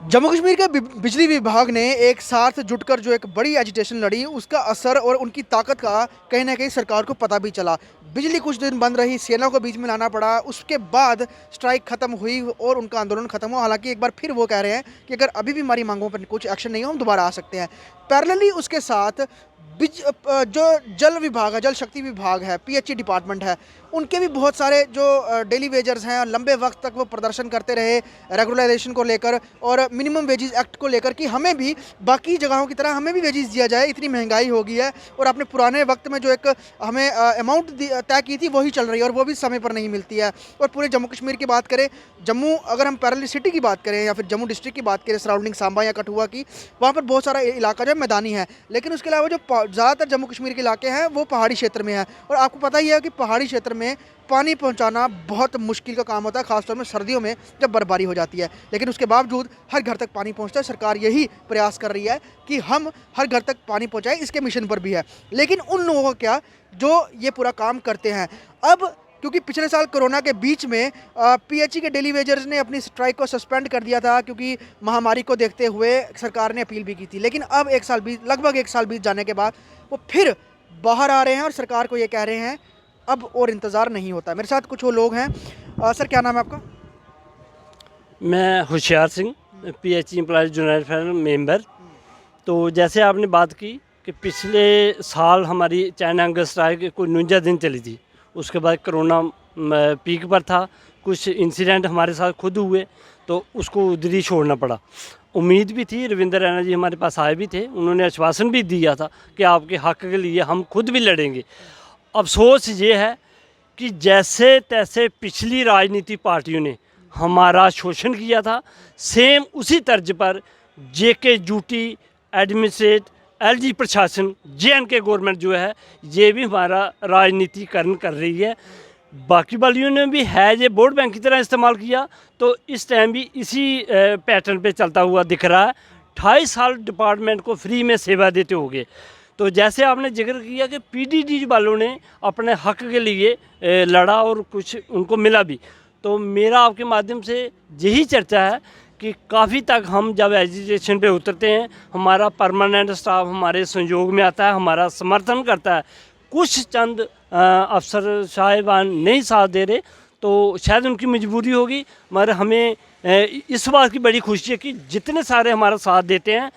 जम्मू कश्मीर के बिजली विभाग ने एक साथ जुटकर जो एक बड़ी एजिटेशन लड़ी, उसका असर और उनकी ताकत का कहीं ना कहीं सरकार को पता भी चला। बिजली कुछ दिन बंद रही, सेना को बीच में लाना पड़ा, उसके बाद स्ट्राइक खत्म हुई और उनका आंदोलन खत्म हुआ। हालांकि एक बार फिर वो कह रहे हैं कि अगर अभी भी हमारी मांगों पर कुछ एक्शन नहीं हो, हम दोबारा आ सकते हैं। पैरेलली उसके साथ जो जल विभाग है, जल शक्ति विभाग है, पीएचई डिपार्टमेंट है, उनके भी बहुत सारे जो डेली वेजर्स हैं, लंबे वक्त तक वो प्रदर्शन करते रहे रेगुलराइजेशन को लेकर और मिनिमम वेजेस एक्ट को लेकर कि हमें भी बाकी जगहों की तरह हमें भी वेजेस दिया जाए, इतनी महंगाई हो गई है। और आपने पुराने वक्त में जो एक हमें अमाउंट तय की थी वही चल रही है और वो भी समय पर नहीं मिलती है। और पूरे जम्मू कश्मीर की बात करें, जम्मू अगर हम पैरेलल सिटी की बात करें या फिर जम्मू डिस्ट्रिक्ट की बात करें, सराउंडिंग सांबा या कठुआ की, वहाँ पर बहुत सारा इलाका जो है मैदानी है, लेकिन उसके अलावा जो ज़्यादातर जम्मू कश्मीर के इलाके हैं वो पहाड़ी क्षेत्र में है। और आपको पता ही है कि पहाड़ी क्षेत्र में पानी पहुंचाना बहुत मुश्किल का काम होता है, खासतौर में सर्दियों में जब बर्फबारी हो जाती है। लेकिन उसके बावजूद हर घर तक पानी पहुंचता है। सरकार यही प्रयास कर रही है कि हम हर घर तक पानी पहुंचाएं, इसके मिशन पर भी है। लेकिन उन लोगों को क्या जो ये पूरा काम करते हैं, अब क्योंकि पिछले साल कोरोना के बीच में पीएचई के डेली वेजर्स ने अपनी स्ट्राइक को सस्पेंड कर दिया था, क्योंकि महामारी को देखते हुए सरकार ने अपील भी की थी। लेकिन अब लगभग एक साल बीत जाने के बाद वो फिर बाहर आ रहे हैं और सरकार को ये कह रहे हैं अब और इंतज़ार नहीं होता। मेरे साथ कुछ वो लोग हैं। सर, क्या नाम है आपका? मैं Hoshiyar Singh, PHE employees United federal member. तो जैसे आपने बात की कि पिछले साल हमारी चाइना हंगर स्ट्राइक कोई 49 दिन चली थी। उसके बाद कोरोना पीक पर था, कुछ इंसिडेंट हमारे साथ खुद हुए तो उसको उधर ही छोड़ना पड़ा। उम्मीद भी थी, रविंद्र रैना जी हमारे पास आए भी थे, उन्होंने आश्वासन भी दिया था कि आपके हक़ के लिए हम खुद भी लड़ेंगे। अफसोस ये है कि जैसे तैसे पिछली राजनीति पार्टियों ने हमारा शोषण किया था, सेम उसी तर्ज पर जेके ड्यूटी एडमिनिस्ट्रेट एलजी प्रशासन जेएनके गवर्नमेंट जो है ये भी हमारा राजनीतिकरण कर रही है। बाकी वालियों ने भी है ये वोट बैंक की तरह इस्तेमाल किया, तो इस टाइम भी इसी पैटर्न पे चलता हुआ दिख रहा है। 28 साल डिपार्टमेंट को फ्री में सेवा देते हो गए। तो जैसे आपने जिक्र किया कि पीडीडी वालों ने अपने हक के लिए लड़ा और कुछ उनको मिला भी, तो मेरा आपके माध्यम से यही चर्चा है कि काफ़ी तक हम जब एजुकेशन पे उतरते हैं, हमारा परमानेंट स्टाफ हमारे संयोग में आता है, हमारा समर्थन करता है। कुछ चंद अफसर साहिबान नहीं साथ दे रहे, तो शायद उनकी मजबूरी होगी, मगर हमें इस बात की बड़ी खुशी है कि जितने सारे हमारा साथ देते हैं।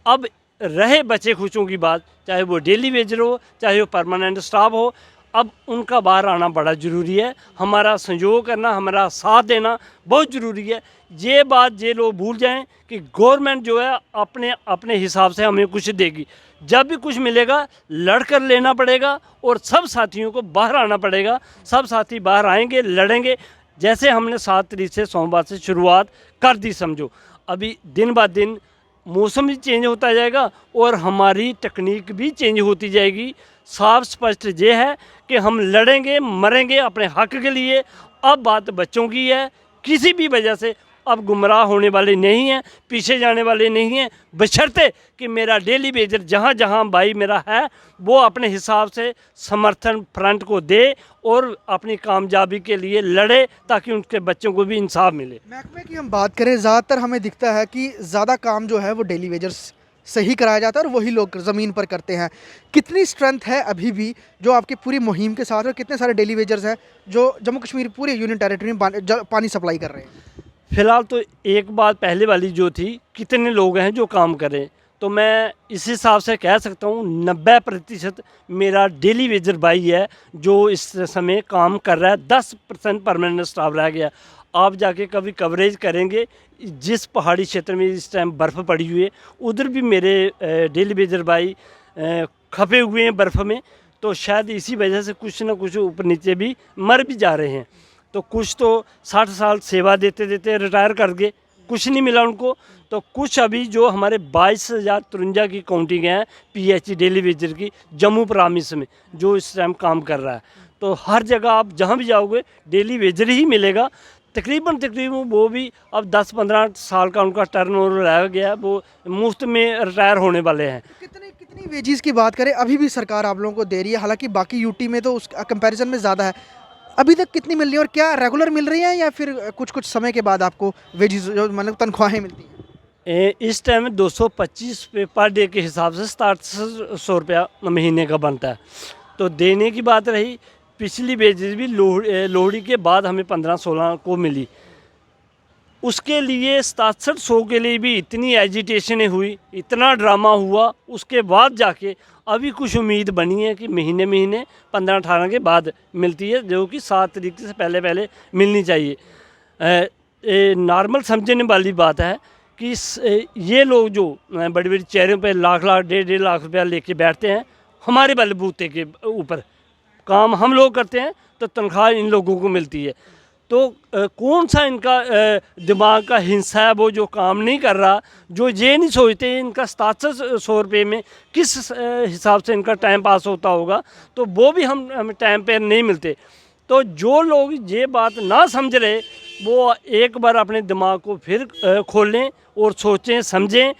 अब रहे बचे खुशियों की बात, चाहे वो डेली वेजर हो, चाहे वो परमानेंट स्टाफ हो, अब उनका बाहर आना बड़ा ज़रूरी है। हमारा सहयोग करना, हमारा साथ देना बहुत ज़रूरी है। ये बात ये लोग भूल जाएं कि गवर्नमेंट जो है अपने अपने हिसाब से हमें कुछ देगी। जब भी कुछ मिलेगा लड़कर लेना पड़ेगा और सब साथियों को बाहर आना पड़ेगा। सब साथी बाहर आएंगे, लड़ेंगे, जैसे हमने 7 तारीख से सोमवार से शुरुआत कर दी। समझो अभी दिन ब दिन मौसम भी चेंज होता जाएगा और हमारी टेक्निक भी चेंज होती जाएगी। साफ स्पष्ट ये है कि हम लड़ेंगे, मरेंगे अपने हक के लिए। अब बात बच्चों की है, किसी भी वजह से अब गुमराह होने वाले नहीं हैं, पीछे जाने वाले नहीं हैं, बशर्ते कि मेरा डेली वेजर जहाँ जहाँ भाई मेरा है वो अपने हिसाब से समर्थन फ्रंट को दे और अपनी कामयाबी के लिए लड़े, ताकि उनके बच्चों को भी इंसाफ मिले। महकमे की हम बात करें, ज़्यादातर हमें दिखता है कि ज़्यादा काम जो है वो डेली वेजर्स से ही कराया जाता है और वही लोग ज़मीन पर करते हैं। कितनी स्ट्रेंथ है अभी भी जो आपकी पूरी मुहिम के साथ, और कितने सारे डेली वेजर्स हैं जो जम्मू कश्मीर पूरे यूनियन टेरिटरी में पानी सप्लाई कर रहे हैं? फ़िलहाल तो एक बात पहले वाली जो थी, कितने लोग हैं जो काम कर रहे हैं, तो मैं इस हिसाब से कह सकता हूँ 90% मेरा डेली वेजर भाई है जो इस समय काम कर रहा है। 10% परमानेंट स्टाफ रह गया। आप जाके कभी कवरेज करेंगे, जिस पहाड़ी क्षेत्र में इस टाइम बर्फ़ पड़ी हुई है उधर भी मेरे डेली वेजर भाई खपे हुए हैं बर्फ़ में। तो शायद इसी वजह से कुछ ना कुछ ऊपर नीचे भी मर भी जा रहे हैं। तो कुछ तो 60 साल सेवा देते देते रिटायर कर गए, कुछ नहीं मिला उनको। तो कुछ अभी जो हमारे 22,053 की काउंटिंग है पीएचई डेली वेजर की जम्मू प्रामिस में जो इस टाइम काम कर रहा है। तो हर जगह आप जहाँ भी जाओगे डेली वेजर ही मिलेगा। तकरीबन वो भी अब 10-15 साल का उनका टर्न ओवर रह गया, वो मुफ्त में रिटायर होने वाले हैं। कितनी कितनी वेजेस की बात करें, अभी भी सरकार आप लोगों को दे रही है, हालांकि बाकी यूटी में तो उस कंपैरिजन में ज़्यादा है। अभी तक कितनी मिल रही है और क्या रेगुलर मिल रही है या फिर कुछ कुछ समय के बाद आपको वेजेस जो मतलब तनख्वाहें मिलती हैं? इस टाइम 225 पे पर डे के हिसाब से 6700 रुपया महीने का बनता है। तो देने की बात रही, पिछली वेजेस भी लोहड़ी के बाद हमें 15-16 को मिली। उसके लिए 6700 के लिए भी इतनी एजिटेशनें हुई, इतना ड्रामा हुआ, उसके बाद जाके अभी कुछ उम्मीद बनी है कि महीने 15-18 के बाद मिलती है, जो कि 7 तारीख से पहले पहले मिलनी चाहिए। नॉर्मल समझने वाली बात है कि ये लोग जो बड़ी बड़ी चेहरों पे लाख लाख 1.5 लाख रुपया लेके बैठते हैं, हमारे बलबूते के ऊपर काम हम लोग करते हैं तो तनख्वाह इन लोगों को मिलती है। तो कौन सा इनका दिमाग का हिस्सा है वो जो काम नहीं कर रहा, जो ये नहीं सोचते इनका 6700 रुपये में किस हिसाब से इनका टाइम पास होता होगा, तो वो भी हमें टाइम पे नहीं मिलते। तो जो लोग ये बात ना समझ रहे, वो एक बार अपने दिमाग को फिर खोलें और सोचें समझें।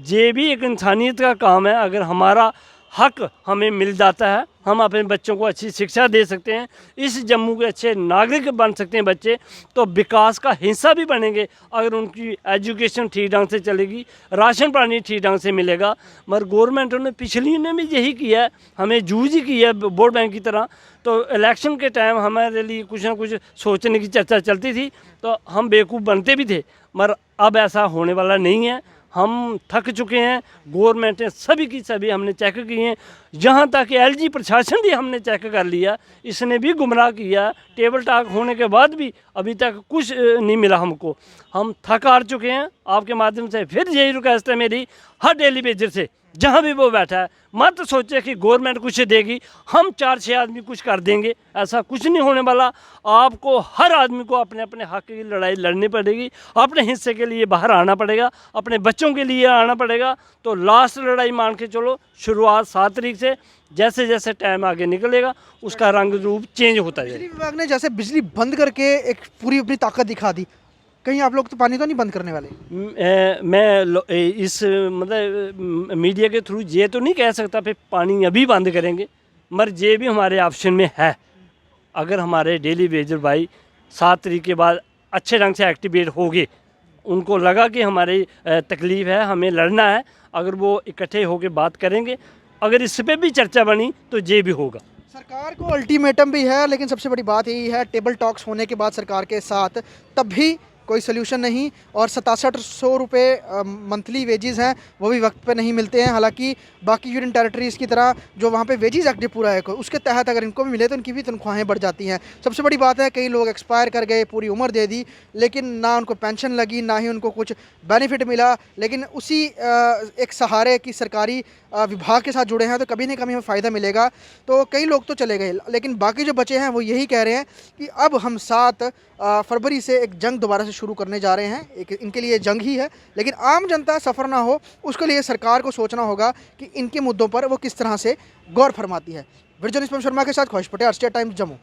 ये भी एक इंसानियत का काम है। अगर हमारा हक हमें मिल जाता है, हम अपने बच्चों को अच्छी शिक्षा दे सकते हैं, इस जम्मू के अच्छे नागरिक बन सकते हैं बच्चे, तो विकास का हिस्सा भी बनेंगे। अगर उनकी एजुकेशन ठीक ढंग से चलेगी, राशन पानी ठीक ढंग से मिलेगा। मगर गवर्नमेंटों ने पिछली ने भी यही किया है, हमें जूझ ही की है वोट बैंक की तरह। तो इलेक्शन के टाइम हमारे लिए कुछ ना कुछ सोचने की चर्चा चलती थी, तो हम बेवकूफ़ बनते भी थे। मगर अब ऐसा होने वाला नहीं है। हम थक चुके हैं। गवर्नमेंट ने सभी की सभी हमने चेक किए हैं, यहाँ तक कि एलजी प्रशासन भी हमने चेक कर लिया, इसने भी गुमराह किया। टेबल टॉक होने के बाद भी अभी तक कुछ नहीं मिला हमको। हम थक हार चुके हैं। आपके माध्यम से फिर यही रिक्वेस्ट है मेरी, हर डेली बेजर से जहाँ भी वो बैठा है, मत सोचे कि गवर्नमेंट कुछ देगी, हम 4-6 आदमी कुछ कर देंगे, ऐसा कुछ नहीं होने वाला। आपको हर आदमी को अपने अपने हक की लड़ाई लड़नी पड़ेगी, अपने हिस्से के लिए बाहर आना पड़ेगा, अपने बच्चों के लिए आना पड़ेगा। तो लास्ट लड़ाई मान के चलो, शुरुआत 7 तारीख से, जैसे जैसे टाइम आगे निकलेगा उसका रंग रूप चेंज होता बिजली जाएगा। विभाग ने जैसे बिजली बंद करके एक पूरी अपनी ताकत दिखा दी, कहीं आप लोग तो पानी तो नहीं बंद करने वाले? इस मतलब मीडिया के थ्रू ये तो नहीं कह सकता फिर पानी अभी बंद करेंगे, मगर ये भी हमारे ऑप्शन में है। अगर हमारे डेली वेजर भाई 7 तारीख के बाद अच्छे ढंग से एक्टिवेट हो गए, उनको लगा कि हमारी तकलीफ़ है, हमें लड़ना है, अगर वो इकट्ठे होकर बात करेंगे, अगर इस पे भी चर्चा बनी तो ये भी होगा। सरकार को अल्टीमेटम भी है, लेकिन सबसे बड़ी बात यही है, टेबल टॉक्स होने के बाद सरकार के साथ तब भी कोई सोल्यूशन नहीं। और 6700 रुपये मंथली वेजेस हैं, वो भी वक्त पे नहीं मिलते हैं। हालांकि बाकी यूनियन टेरिटरीज़ की तरह जो वहाँ पे वेजेस एक्ट पूरा है, उसके तहत अगर इनको भी मिले तो इनकी भी तनख्वाहें बढ़ जाती हैं। सबसे बड़ी बात है, कई लोग एक्सपायर कर गए, पूरी उम्र दे दी, लेकिन ना उनको पेंशन लगी, ना ही उनको कुछ बेनिफिट मिला। लेकिन उसी एक सहारे की सरकारी विभाग के साथ जुड़े हैं, तो कभी ना कभी हमें फ़ायदा मिलेगा। तो कई लोग तो चले गए, लेकिन बाकी जो बचे हैं वो यही कह रहे हैं कि अब हम 7 फरवरी से एक जंग दोबारा से शुरू करने जा रहे हैं। एक इनके लिए जंग ही है, लेकिन आम जनता सफ़र ना हो, उसके लिए सरकार को सोचना होगा कि इनके मुद्दों पर वो किस तरह से गौर फरमाती है। वीडियो जर्नलिस्ट शर्मा के साथ ख्वाहिश पटेल, स्टेट टाइम्स जम्मू।